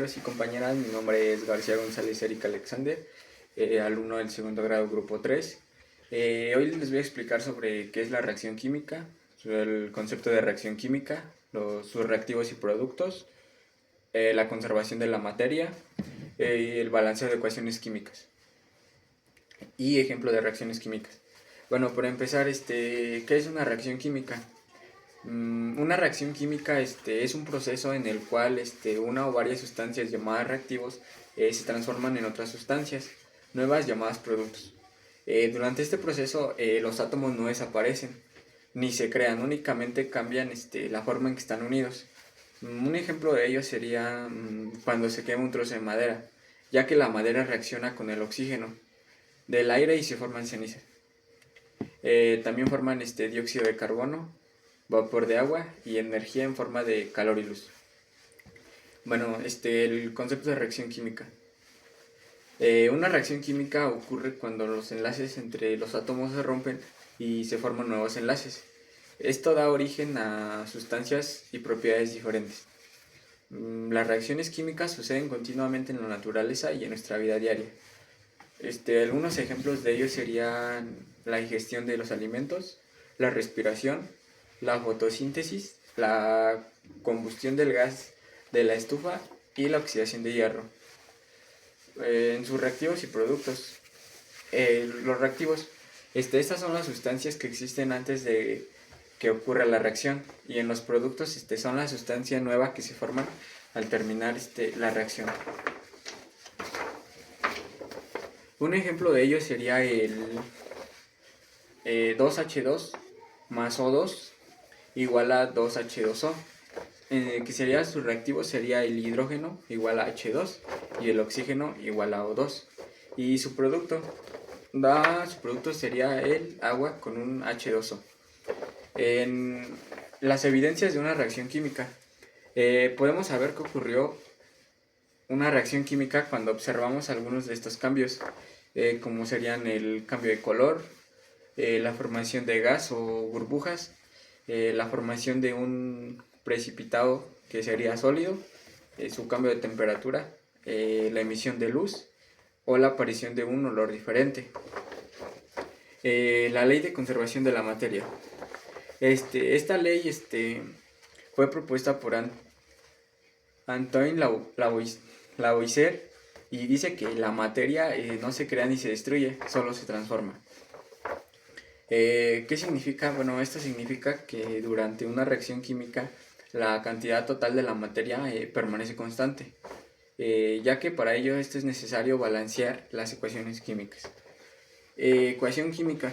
compañeros y compañeras, mi nombre es García González Erika Alexander, alumno del segundo grado grupo 3. Hoy les voy a explicar sobre qué es la reacción química, sobre el concepto de reacción química, sus reactivos y productos, la conservación de la materia y el balanceo de ecuaciones químicas y ejemplo de reacciones químicas. Bueno, para empezar, ¿qué es una reacción química? Una reacción química es un proceso en el cual una o varias sustancias llamadas reactivos se transforman en otras sustancias nuevas llamadas productos. Durante este proceso los átomos no desaparecen ni se crean, únicamente cambian la forma en que están unidos. Un ejemplo de ello sería cuando se quema un trozo de madera, ya que la madera reacciona con el oxígeno del aire y se forman cenizas. También forman dióxido de carbono, vapor de agua y energía en forma de calor y luz. Bueno, el concepto de reacción química. Una reacción química ocurre cuando los enlaces entre los átomos se rompen y se forman nuevos enlaces. Esto da origen a sustancias y propiedades diferentes. Las reacciones químicas suceden continuamente en la naturaleza y en nuestra vida diaria. Algunos ejemplos de ello serían la digestión de los alimentos, la respiración, la fotosíntesis, la combustión del gas de la estufa y la oxidación de hierro. En sus reactivos y productos, los reactivos, estas son las sustancias que existen antes de que ocurra la reacción, y en los productos son la sustancia nueva que se forman al terminar la reacción. Un ejemplo de ello sería el 2H2 más O2 igual a 2H2O, que sería su reactivo sería el hidrógeno igual a H2 y el oxígeno igual a O2, y su producto sería el agua con un H2O. En las evidencias de una reacción química, podemos saber que ocurrió una reacción química cuando observamos algunos de estos cambios, como serían el cambio de color, la formación de gas o burbujas, la formación de un precipitado que sería sólido, su cambio de temperatura, la emisión de luz o la aparición de un olor diferente. La ley de conservación de la materia. Esta ley fue propuesta por Antoine Lavoisier y dice que la materia no se crea ni se destruye, solo se transforma. ¿Qué significa? Bueno, esto significa que durante una reacción química la cantidad total de la materia permanece constante, ya que para ello es necesario balancear las ecuaciones químicas. Ecuación química.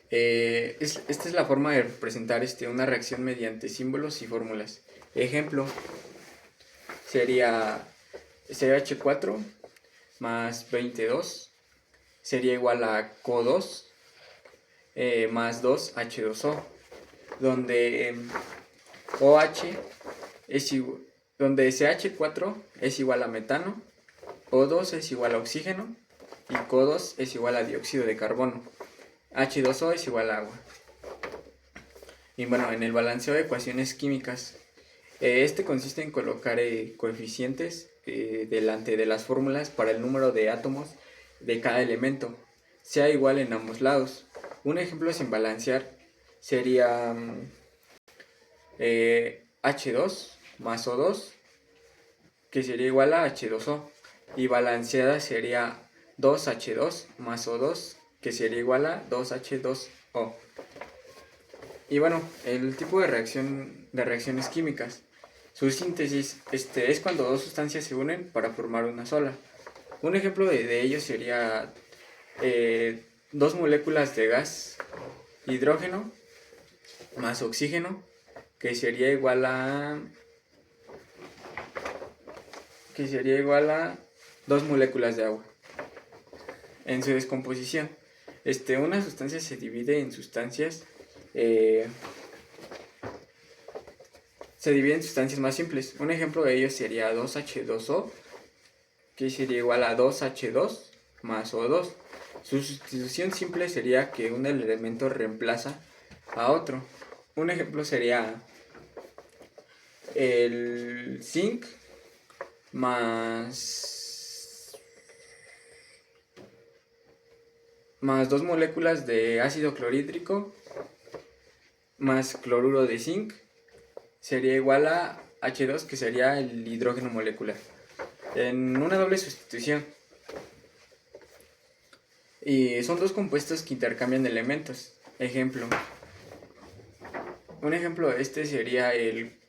Esta es la forma de representar una reacción mediante símbolos y fórmulas. Ejemplo sería CH4 más 22 sería igual a CO2 más 2H2O, donde donde CH4 es igual a metano, O2 es igual a oxígeno y CO2 es igual a dióxido de carbono. H2O es igual a agua. Y bueno, en el balanceo de ecuaciones químicas, consiste en colocar coeficientes delante de las fórmulas para el número de átomos de cada elemento, sea igual en ambos lados. Un ejemplo sin balancear sería H2 más O2, que sería igual a H2O, y balanceada sería 2H2 más O2, que sería igual a 2H2O. Y bueno, el tipo de reacciones químicas. Su síntesis es cuando dos sustancias se unen para formar una sola. Un ejemplo de ello sería dos moléculas de gas hidrógeno más oxígeno, que sería igual a dos moléculas de agua. En su descomposición, una sustancia se divide en sustancias más simples. Un ejemplo de ello sería 2H2O, que sería igual a 2H2 más O2. Su sustitución simple sería que un elemento reemplaza a otro. Un ejemplo sería el zinc más 2 moléculas de ácido clorhídrico más cloruro de zinc sería igual a H2, que sería el hidrógeno molecular, en una doble sustitución. Y son dos compuestos que intercambian elementos. Un ejemplo de este sería el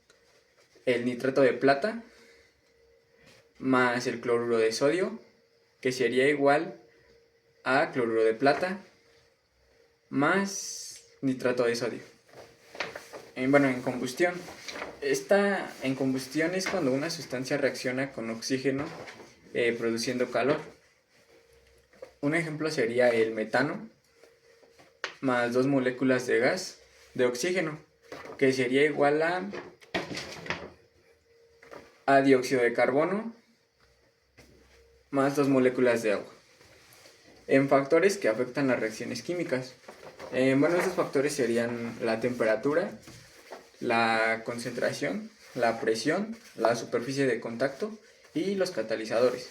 nitrato de plata más el cloruro de sodio, que sería igual a cloruro de plata más nitrato de sodio. En combustión. En combustión es cuando una sustancia reacciona con oxígeno produciendo calor. Un ejemplo sería el metano más 2 moléculas de gas de oxígeno, que sería igual a dióxido de carbono más 2 moléculas de agua. En factores que afectan las reacciones químicas. Estos factores serían la temperatura, la concentración, la presión, la superficie de contacto y los catalizadores.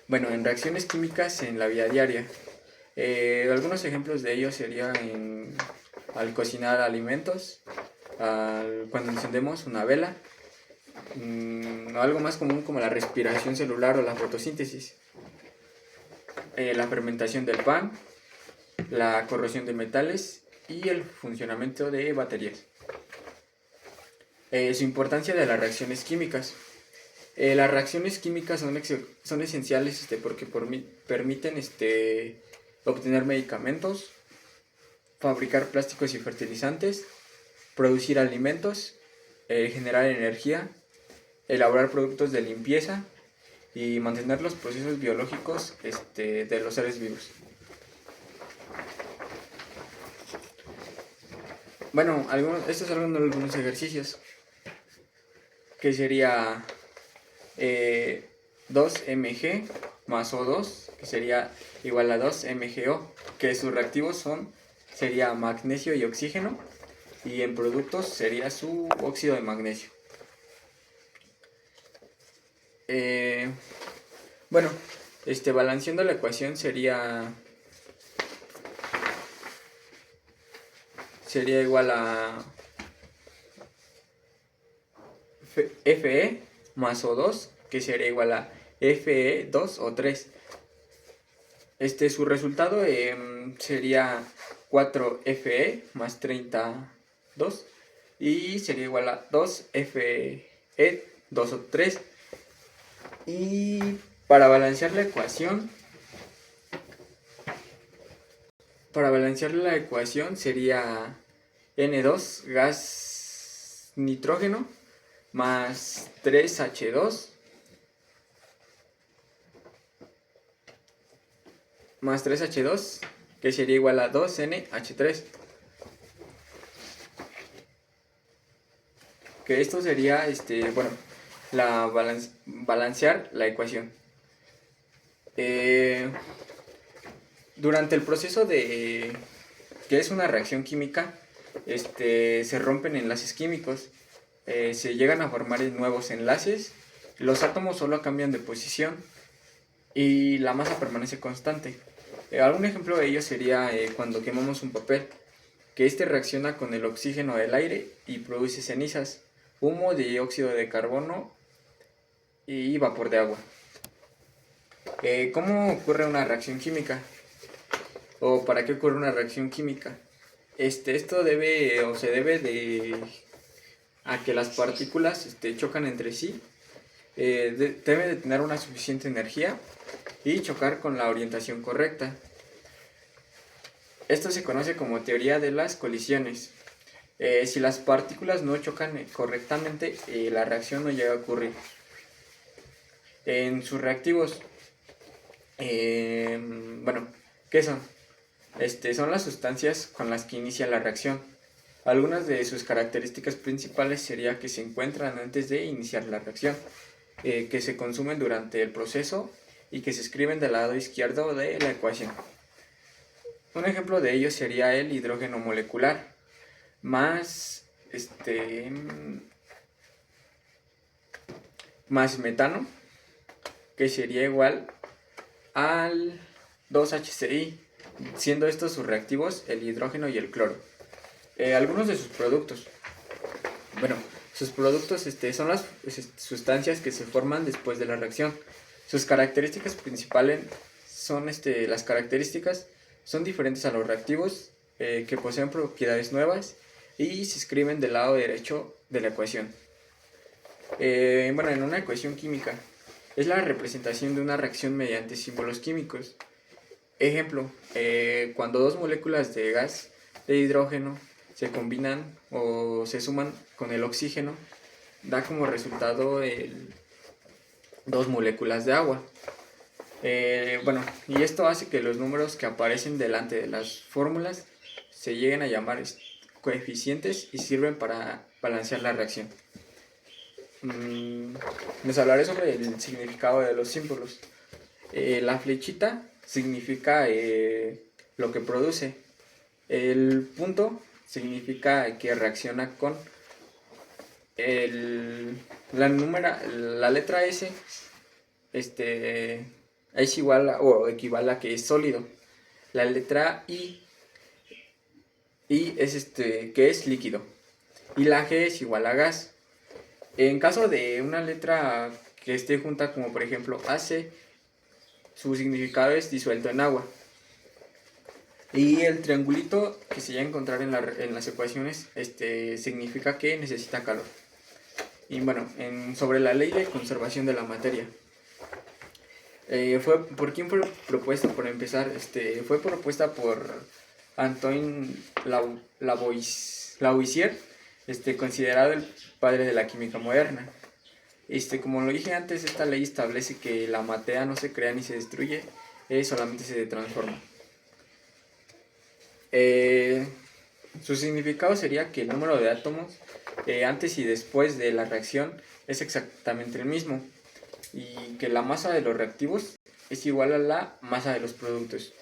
En reacciones químicas en la vida diaria, algunos ejemplos de ellos serían al cocinar alimentos, cuando encendemos una vela, algo más común como la respiración celular o la fotosíntesis, la fermentación del pan, la corrosión de metales y el funcionamiento de baterías. Su importancia de las reacciones químicas. Las reacciones químicas son esenciales porque permiten obtener medicamentos, fabricar plásticos y fertilizantes, producir alimentos, generar energía, elaborar productos de limpieza y mantener los procesos biológicos de los seres vivos. Estos son algunos ejercicios, que sería 2Mg más O2, que sería igual a 2MgO, que sus reactivos sería magnesio y oxígeno, y en productos sería su óxido de magnesio. Balanceando la ecuación sería igual a Fe más O2, que sería igual a Fe2 o 3. Su resultado sería 4Fe más 32 y sería igual a 2Fe2 o 3. Y para balancear la ecuación sería N2 gas nitrógeno más 3H2 que sería igual a 2NH3, que esto sería balancear la ecuación. Durante el proceso que es una reacción química, se rompen enlaces químicos, se llegan a formar nuevos enlaces, los átomos solo cambian de posición y la masa permanece constante. Algún ejemplo de ello sería cuando quemamos un papel, que reacciona con el oxígeno del aire y produce cenizas, humo, dióxido de carbono y vapor de agua. ¿Cómo ocurre una reacción química? ¿O para qué ocurre una reacción química? Esto se debe a que las partículas chocan entre sí, deben de tener una suficiente energía y chocar con la orientación correcta. Esto se conoce como teoría de las colisiones. Si las partículas no chocan correctamente, la reacción no llega a ocurrir. En sus reactivos, ¿qué son? Son las sustancias con las que inicia la reacción. Algunas de sus características principales sería que se encuentran antes de iniciar la reacción, que se consumen durante el proceso y que se escriben del lado izquierdo de la ecuación. Un ejemplo de ello sería el hidrógeno molecular más más metano, que sería igual al 2HCI, siendo estos sus reactivos el hidrógeno y el cloro. Algunos de sus productos. Bueno, sus productos son las sustancias que se forman después de la reacción. Sus características principales son las características son diferentes a los reactivos, que poseen propiedades nuevas y se escriben del lado derecho de la ecuación. Bueno, en una ecuación química es la representación de una reacción mediante símbolos químicos. Ejemplo, cuando dos moléculas de gas de hidrógeno se combinan o se suman con el oxígeno, da como resultado dos moléculas de agua. Bueno, y esto hace que los números que aparecen delante de las fórmulas se lleguen a llamar coeficientes y sirven para balancear la reacción. Les hablaré sobre el significado de los símbolos. La flechita significa lo que produce. El punto significa que reacciona con. La letra S es igual o equivale a que es sólido. La letra I es que es líquido. Y la G es igual a gas. En caso de una letra que esté junta, como por ejemplo AC, su significado es disuelto en agua. Y el triangulito que se llega a encontrar en las ecuaciones significa que necesita calor. Y bueno, sobre la ley de conservación de la materia. ¿Por quién fue propuesta? Por empezar, fue propuesta por Antoine Lavoisier, considerado el padre de la química moderna. Como lo dije antes, esta ley establece que la materia no se crea ni se destruye, solamente se transforma. Su significado sería que el número de átomos antes y después de la reacción es exactamente el mismo, y que la masa de los reactivos es igual a la masa de los productos.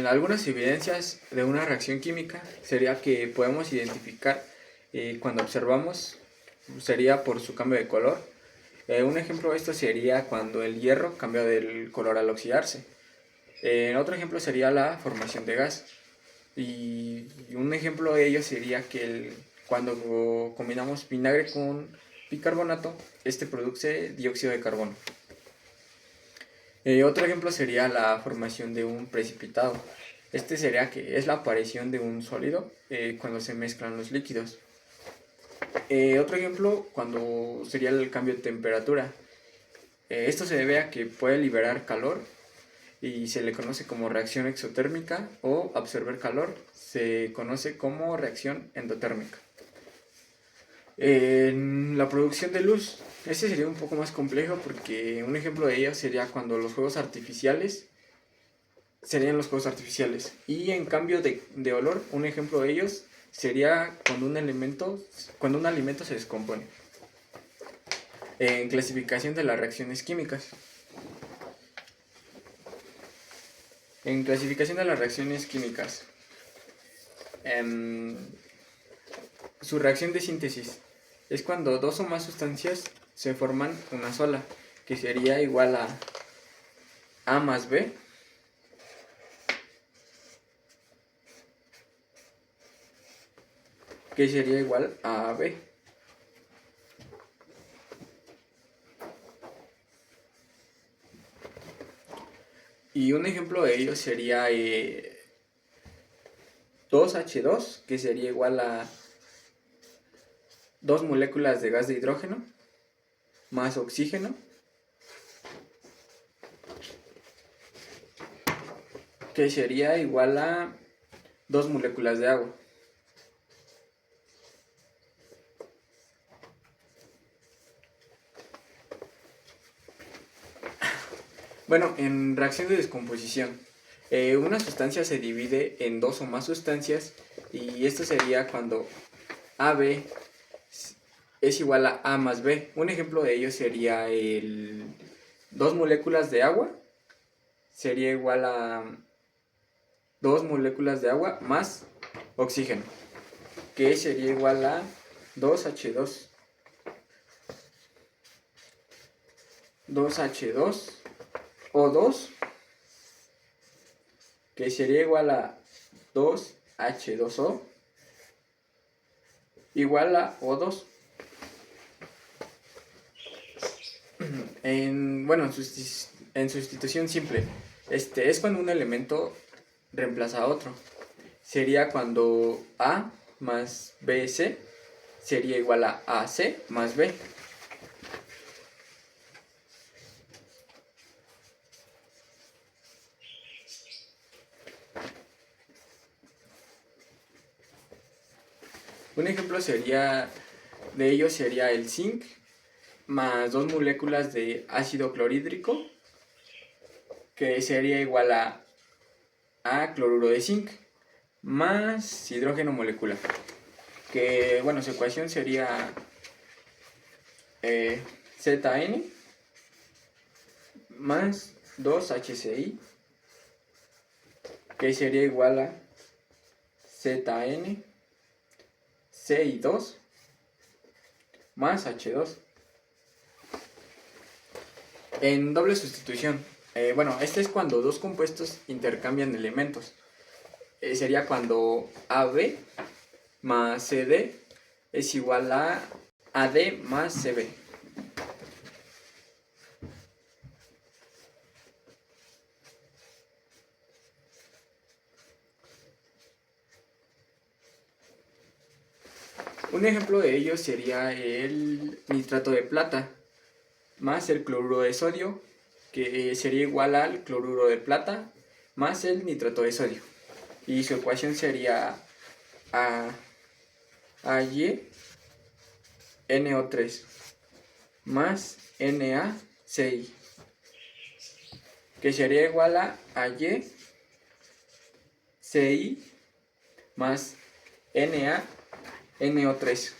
Algunas evidencias de una reacción química sería que podemos identificar cuando observamos, sería por su cambio de color. Un ejemplo de esto sería cuando el hierro cambia del color al oxidarse. Otro ejemplo sería la formación de gas. Y un ejemplo de ello sería que cuando combinamos vinagre con bicarbonato, produce dióxido de carbono. Otro ejemplo sería la formación de un precipitado. Sería que es la aparición de un sólido cuando se mezclan los líquidos. Otro ejemplo sería el cambio de temperatura. Esto se debe a que puede liberar calor y se le conoce como reacción exotérmica, o absorber calor se conoce como reacción endotérmica. La producción de luz, sería un poco más complejo, porque un ejemplo de ello sería cuando los fuegos artificiales serían los fuegos artificiales. Y en cambio de olor, un ejemplo de ellos sería cuando un alimento se descompone. En clasificación de las reacciones químicas. En clasificación de las reacciones químicas, su reacción de síntesis es cuando dos o más sustancias se forman una sola, que sería igual a A más B, que sería igual a AB. Y un ejemplo de ello sería 2H2, que sería igual a 2 moléculas de gas de hidrógeno más oxígeno, que sería igual a 2 moléculas de agua. Bueno, en reacción de descomposición, una sustancia se divide en dos o más sustancias, y esto sería cuando AB es igual a A más B. Un ejemplo de ello sería 2 moléculas de agua sería igual a 2 moléculas de agua más oxígeno, que sería igual a 2H2. 2H2O2, que sería igual a 2H2O igual a O2. En sustitución simple, es cuando un elemento reemplaza a otro. Sería cuando A más BC sería igual a AC más B. Un ejemplo de ello sería el zinc más 2 moléculas de ácido clorhídrico, que sería igual a cloruro de zinc más hidrógeno molecular, que bueno, su ecuación sería ZN más 2HCI, que sería igual a ZN CI2 más H2. En doble sustitución, este es cuando dos compuestos intercambian elementos. Sería cuando AB más CD es igual a AD más CB. Un ejemplo de ello sería el nitrato de plata más el cloruro de sodio, que sería igual al cloruro de plata más el nitrato de sodio. Y su ecuación sería AyNO3 más NaCl, que sería igual a AyCl más NaNO3.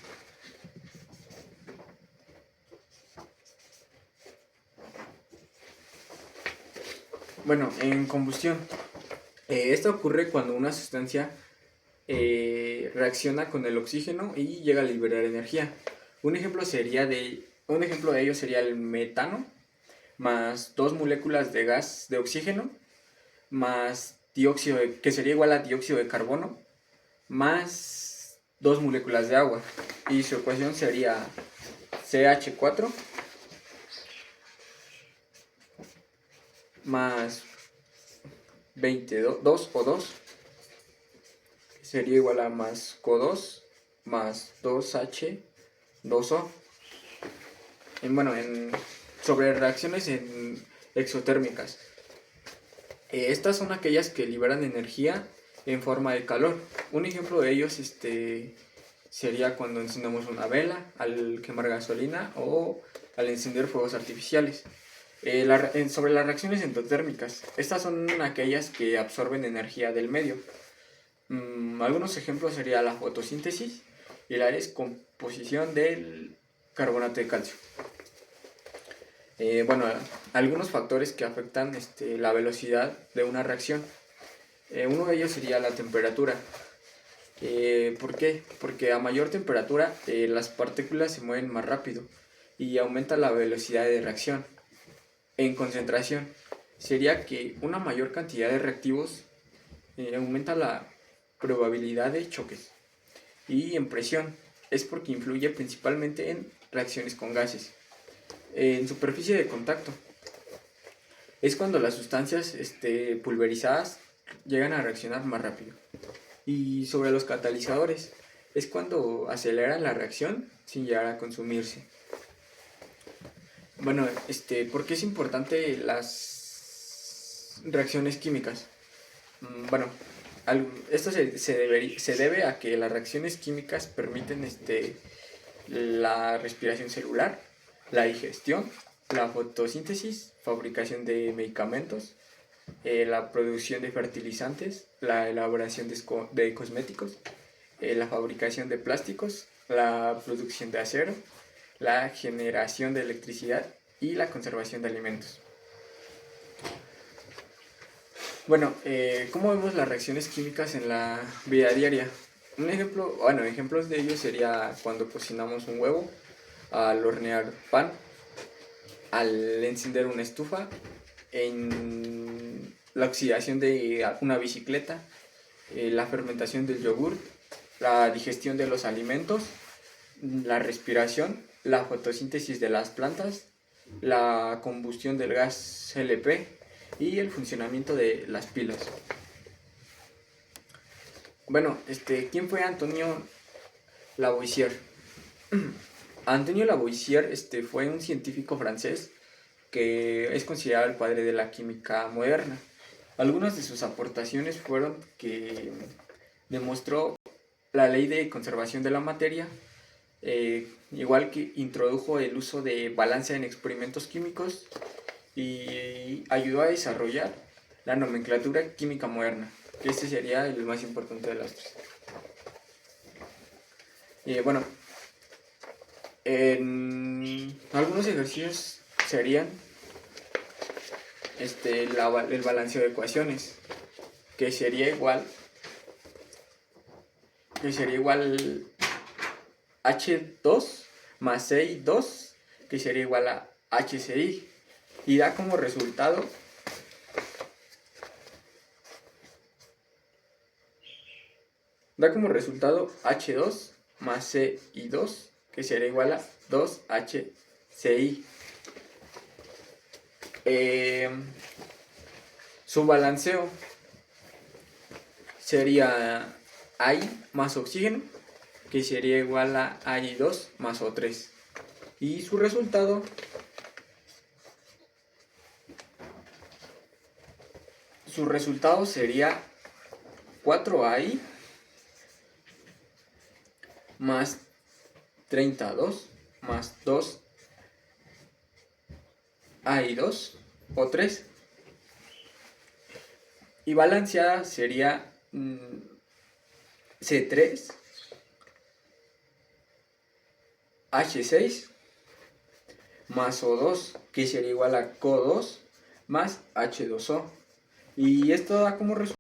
Bueno, en combustión, esto ocurre cuando una sustancia reacciona con el oxígeno y llega a liberar energía. Un ejemplo de ello sería el metano, más 2 moléculas de gas de oxígeno, más que sería igual a dióxido de carbono, más 2 moléculas de agua. Y su ecuación sería CH4 más 22 O2, sería igual a más CO2 más 2H2O. Sobre reacciones exotérmicas. Estas son aquellas que liberan energía en forma de calor. Un ejemplo de ellos sería cuando encendemos una vela, al quemar gasolina o al encender fuegos artificiales. Sobre las reacciones endotérmicas, estas son aquellas que absorben energía del medio. Algunos ejemplos serían la fotosíntesis y la descomposición del carbonato de calcio. Algunos factores que afectan la velocidad de una reacción. Uno de ellos sería la temperatura. ¿Por qué? Porque a mayor temperatura las partículas se mueven más rápido y aumenta la velocidad de reacción. En concentración, sería que una mayor cantidad de reactivos aumenta la probabilidad de choques. Y en presión, es porque influye principalmente en reacciones con gases. En superficie de contacto, es cuando las sustancias pulverizadas llegan a reaccionar más rápido. Y sobre los catalizadores, es cuando aceleran la reacción sin llegar a consumirse. ¿Por qué es importante las reacciones químicas? Esto se debe a que las reacciones químicas permiten la respiración celular, la digestión, la fotosíntesis, fabricación de medicamentos, la producción de fertilizantes, la elaboración de cosméticos, la fabricación de plásticos, la producción de acero, la generación de electricidad y la conservación de alimentos. ¿Cómo vemos las reacciones químicas en la vida diaria? Ejemplos de ello sería cuando cocinamos un huevo, al hornear pan, al encender una estufa, en la oxidación de una bicicleta, la fermentación del yogur, la digestión de los alimentos, la respiración, la fotosíntesis de las plantas, la combustión del gas LP y el funcionamiento de las pilas. Bueno, ¿quién fue Antonio Lavoisier? Antonio Lavoisier fue un científico francés que es considerado el padre de la química moderna. Algunas de sus aportaciones fueron que demostró la ley de conservación de la materia, igual que introdujo el uso de balanza en experimentos químicos y ayudó a desarrollar la nomenclatura química moderna, que este sería el más importante de las tres. Bueno, en algunos ejercicios serían el balanceo de ecuaciones, que sería igual H2 más CI2, que sería igual a HCI, y da como resultado H2 más CI2, que sería igual a 2HCI. Su balanceo sería AI más oxígeno, que sería igual a AI2 más O3. Y su resultado sería 4AI más 32 más 2 AI2 O3. Y balanceada sería C3 H6 más O2, que sería igual a CO2 más H2O. Y esto da como resultado